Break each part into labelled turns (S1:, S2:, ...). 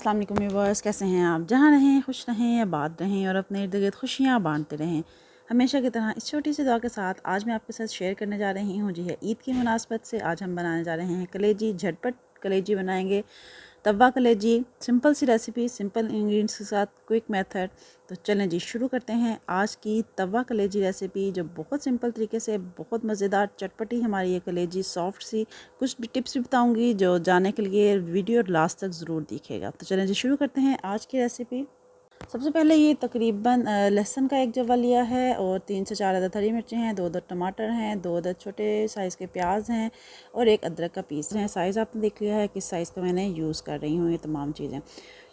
S1: अस्सलाम वालेकुम व्यूअर्स, कैसे हैं आप? जहाँ रहें खुश रहें, आबाद रहें और अपने इर्द गिर्द खुशियाँ बांटते रहें। हमेशा की तरह इस छोटी सी दुआ के साथ आज मैं आपके साथ शेयर करने जा रही हूँ जी है ईद की मुनासबत से। आज हम बनाने जा रहे हैं कलेजी। झटपट कलेजी बनाएंगे, तवा कलेजी। सिंपल सी रेसिपी, सिंपल इंग्रेडिएंट्स के साथ क्विक मेथड। तो चलें जी शुरू करते हैं आज की तवा कलेजी रेसिपी, जो बहुत सिंपल तरीके से बहुत मज़ेदार चटपटी हमारी ये कलेजी सॉफ्ट सी। कुछ भी टिप्स भी बताऊंगी जो जानने के लिए वीडियो लास्ट तक ज़रूर दिखेगा। तो चलें जी शुरू करते हैं आज की रेसिपी। सबसे पहले ये तकरीबन लहसुन का एक जवा लिया है और 3 से 4 अदद हरी मिर्चें हैं, 2 अदद टमाटर हैं, 2 अदद छोटे साइज़ के प्याज हैं और एक अदरक का पीस है। साइज़ आपने देख लिया है किस साइज़ का मैंने यूज़ कर रही हूँ ये तमाम चीज़ें,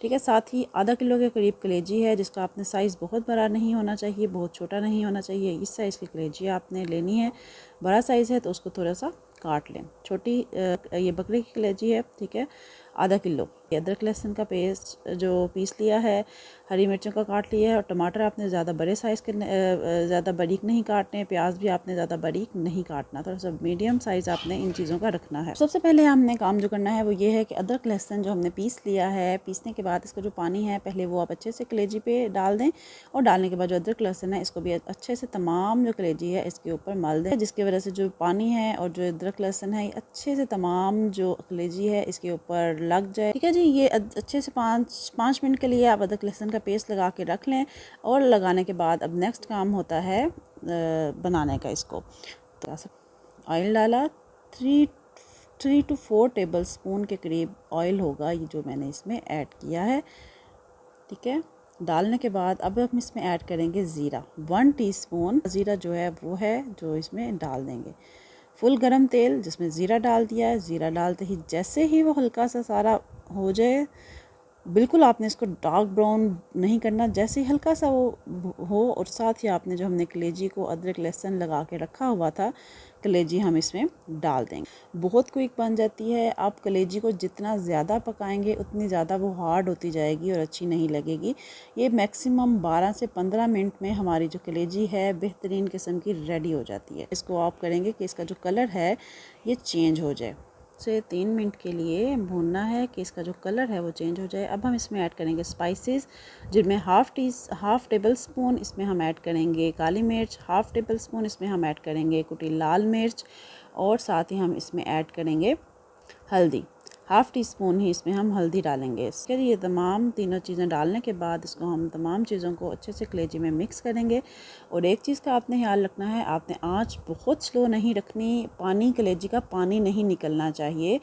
S1: ठीक है। साथ ही आधा किलो के करीब कलेजी है, जिसका आपने साइज़ बहुत बड़ा नहीं होना चाहिए, बहुत छोटा नहीं होना चाहिए। इस साइज़ की कलेजी आपने लेनी है। बड़ा साइज़ है तो उसको थोड़ा सा काट लें। छोटी ये बकरी की कलेजी है, ठीक है। आधा किलो अदरक लहसुन का पेस्ट जो पीस लिया है, हरी मिर्चों का काट लिया है और टमाटर आपने ज़्यादा बड़े साइज़ के ज़्यादा बारीक नहीं काटने। प्याज भी आपने ज़्यादा बारीक नहीं काटना, थोड़ा सा मीडियम साइज़ आपने इन चीज़ों का रखना है। सबसे पहले हमने काम जो करना है वो ये है कि अदरक लहसुन जो हमने पीस लिया है, पीसने के बाद इसका जो पानी है पहले वो आप अच्छे से कलेजी पे डाल दें और डालने के बाद जो अदरक लहसुन है इसको भी अच्छे से तमाम जो कलेजी है इसके ऊपर मल दें, जिसकी वजह से जो पानी है और जो अदरक लहसुन है अच्छे से तमाम जो कलेजी है इसके ऊपर लग जाए, ठीक है जी। ये अच्छे से 5 मिनट के लिए आप अदरक लहसुन का पेस्ट लगा के रख लें। और लगाने के बाद अब नेक्स्ट काम होता है बनाने का। इसको तो ऑयल डाला, 3 to 4 टेबल स्पून के करीब ऑयल होगा ये जो मैंने इसमें ऐड किया है, ठीक है। डालने के बाद अब हम इसमें ऐड करेंगे ज़ीरा। 1 टीस्पून ज़ीरा जो है वो है जो इसमें डाल देंगे। फुल गरम तेल जिसमें ज़ीरा डाल दिया है। ज़ीरा डालते ही जैसे ही वो हल्का सा सारा हो जाए, बिल्कुल आपने इसको डार्क ब्राउन नहीं करना, जैसे ही हल्का सा वो हो और साथ ही आपने जो हमने कलेजी को अदरक लहसुन लगा के रखा हुआ था कलेजी हम इसमें डाल देंगे। बहुत क्विक बन जाती है। आप कलेजी को जितना ज़्यादा पकाएंगे उतनी ज़्यादा वो हार्ड होती जाएगी और अच्छी नहीं लगेगी। ये मैक्सिमम 12 से 15 मिनट में हमारी जो कलेजी है बेहतरीन किस्म की रेडी हो जाती है। इसको आप करेंगे कि इसका जो कलर है ये चेंज हो जाए। से 3 मिनट के लिए भूनना है कि इसका जो कलर है वो चेंज हो जाए। अब हम इसमें ऐड करेंगे स्पाइसेस, जिनमें हाफ़ टेबल स्पून इसमें हम ऐड करेंगे काली मिर्च, हाफ़ टेबल स्पून इसमें हम ऐड करेंगे कुटी लाल मिर्च और साथ ही हम इसमें ऐड करेंगे हल्दी। 1/2 टीस्पून ही इसमें हम हल्दी डालेंगे। इसके लिए तमाम तीनों चीज़ें डालने के बाद इसको हम तमाम चीज़ों को अच्छे से कलेजी में मिक्स करेंगे। और एक चीज़ का आपने ख्याल रखना है, आपने आंच बहुत स्लो नहीं रखनी, पानी कलेजी का पानी नहीं निकलना चाहिए,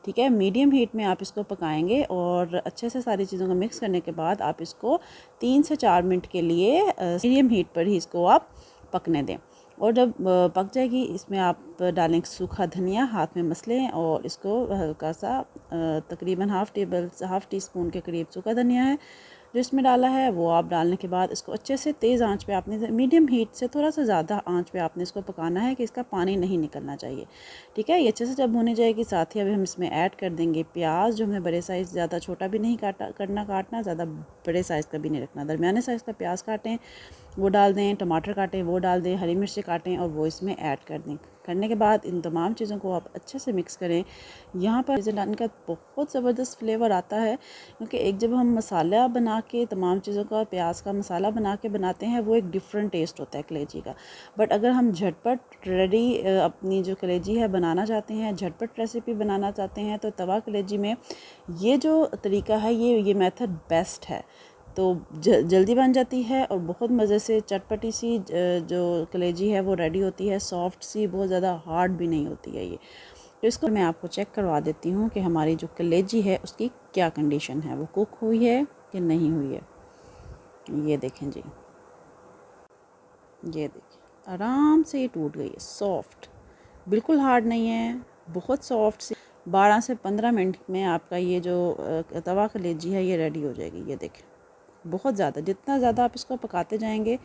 S1: ठीक है। मीडियम हीट में आप इसको पकाएंगे और अच्छे से सारी चीज़ों को मिक्स करने के बाद आप इसको 3 से 4 मिनट के लिए मीडियम हीट पर ही इसको आप पकने दें। और जब पक जाएगी इसमें आप डालें सूखा धनिया, हाथ में मसलें और इसको हल्का सा तकरीबन हाफ़ टी स्पून के करीब सूखा धनिया है जो इसमें डाला है वो आप डालने के बाद इसको अच्छे से तेज़ आंच पे आपने मीडियम हीट से थोड़ा सा ज़्यादा आंच पे आपने इसको पकाना है कि इसका पानी नहीं निकलना चाहिए, ठीक है। ये अच्छे से जब होने जाएगी साथ ही अभी हम इसमें ऐड कर देंगे प्याज, जो हमें बड़े साइज़, ज़्यादा छोटा भी नहीं काटना, ज़्यादा बड़े साइज़ का भी नहीं रखना, दरमियाने साइज़ का प्याज काटें वो डाल दें, टमाटर काटें वो डाल दें, हरी मिर्ची काटें और वो इसमें ऐड कर दें। करने के बाद इन तमाम चीज़ों को आप अच्छे से मिक्स करें। यहाँ पर चीज़ें डालने का बहुत ज़बरदस्त फ्लेवर आता है, क्योंकि एक जब हम मसाला बना के तमाम चीज़ों का प्याज का मसाला बना के बनाते हैं वो एक डिफरेंट टेस्ट होता है कलेजी का। बट अगर हम झटपट रेडी अपनी जो कलेजी है बनाना चाहते हैं, झटपट रेसिपी बनाना चाहते हैं, तो तवा कलेजी में ये जो तरीका है ये मेथड बेस्ट है। तो जल्दी बन जाती है और बहुत मज़े से चटपटी सी जो कलेजी है वो रेडी होती है, सॉफ्ट सी, बहुत ज़्यादा हार्ड भी नहीं होती है ये। तो इसको मैं आपको चेक करवा देती हूँ कि हमारी जो कलेजी है उसकी क्या कंडीशन है, वो कुक हुई है कि नहीं हुई है। ये देखें जी, ये देखिए आराम से ये टूट गई है, सॉफ्ट, बिल्कुल हार्ड नहीं है, बहुत सॉफ्ट सी। 12 से 15 मिनट में आपका ये जो तवा कलेजी है ये रेडी हो जाएगी। ये देखें बहुत ज़्यादा, जितना ज़्यादा आप इसको पकाते जाएंगे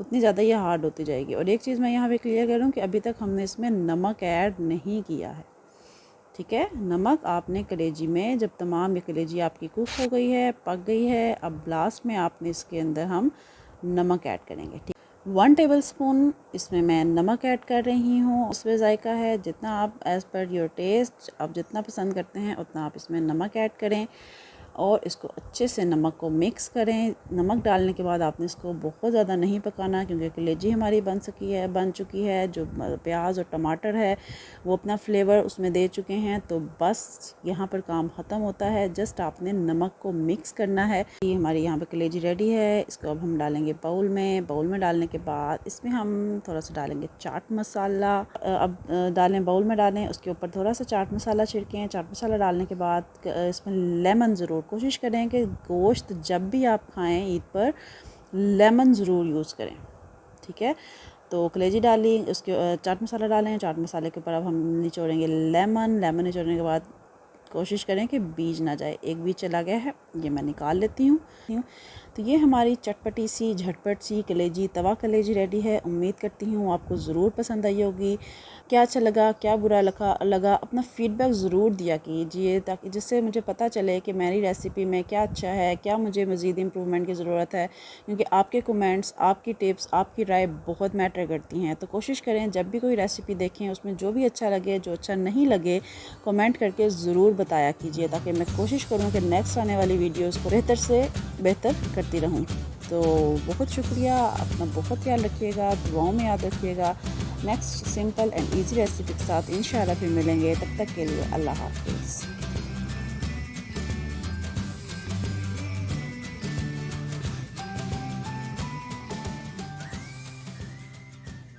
S1: उतनी ज़्यादा ये हार्ड होती जाएगी। और एक चीज़ मैं यहाँ पे क्लियर करूँ कि अभी तक हमने इसमें नमक ऐड नहीं किया है, ठीक है। नमक आपने कलेजी में, जब तमाम ये कलेजी आपकी कुक हो गई है, पक गई है, अब लास्ट में आपने इसके अंदर हम नमक ऐड करेंगे, ठीक। 1 टेबल स्पून इसमें मैं नमक ऐड कर रही हूँ। इसमें जायका है जितना आप एज़ पर योर टेस्ट, आप जितना पसंद करते हैं उतना आप इसमें नमक ऐड करें। और इसको अच्छे से नमक को मिक्स करें। नमक डालने के बाद आपने इसको बहुत ज़्यादा नहीं पकाना, क्योंकि कलेजी हमारी बन चुकी है। जो प्याज और टमाटर है वो अपना फ्लेवर उसमें दे चुके हैं। तो बस यहाँ पर काम ख़त्म होता है। जस्ट आपने नमक को मिक्स करना है। ये हमारी यहाँ पर कलेजी रेडी है। इसको अब हम डालेंगे बाउल में डालने के बाद इसमें हम थोड़ा सा डालेंगे चाट मसाला। अब डालें, बाउल में डालें, उसके ऊपर थोड़ा सा चाट मसाला छिड़कें। चाट मसाला डालने के बाद इसमें लेमन ज़रूर कोशिश करें कि गोश्त जब भी आप खाएं ईद पर लेमन ज़रूर यूज़ करें, ठीक है। तो कलेजी डाली, उसके चाट मसाला डालें। चाट मसाले के ऊपर अब हम निचोड़ेंगे लेमन निचोड़ने के बाद कोशिश करें कि बीज ना जाए। एक बीज चला गया है, ये मैं निकाल लेती हूँ। तो ये हमारी चटपटी सी झटपट सी कलेजी तवा कलेजी रेडी है। उम्मीद करती हूँ आपको ज़रूर पसंद आई होगी। क्या अच्छा लगा, क्या बुरा लगा अपना फ़ीडबैक ज़रूर दिया कीजिए, ताकि जिससे मुझे पता चले कि मेरी रेसिपी में क्या अच्छा है, क्या मुझे मज़ीद इम्प्रूवमेंट की ज़रूरत है। क्योंकि आपके कमेंट्स, आपकी टिप्स, आपकी राय बहुत मैटर करती हैं। तो कोशिश करें जब भी कोई रेसिपी देखें उसमें जो भी अच्छा लगे, जो अच्छा नहीं लगे, कमेंट करके ज़रूर बताया कीजिए, ताकि मैं कोशिश करूँ कि नेक्स्ट आने वाली वीडियोज़ को बेहतर से बेहतर करती रहूँ। तो बहुत शुक्रिया, अपना बहुत ख्याल रखिएगा, दुआओं में याद रखिएगा। Next simple and easy recipe के साथ इंशाल्लाह फिर मिलेंगे। तब तक के लिए अल्लाह हाफ़िज़।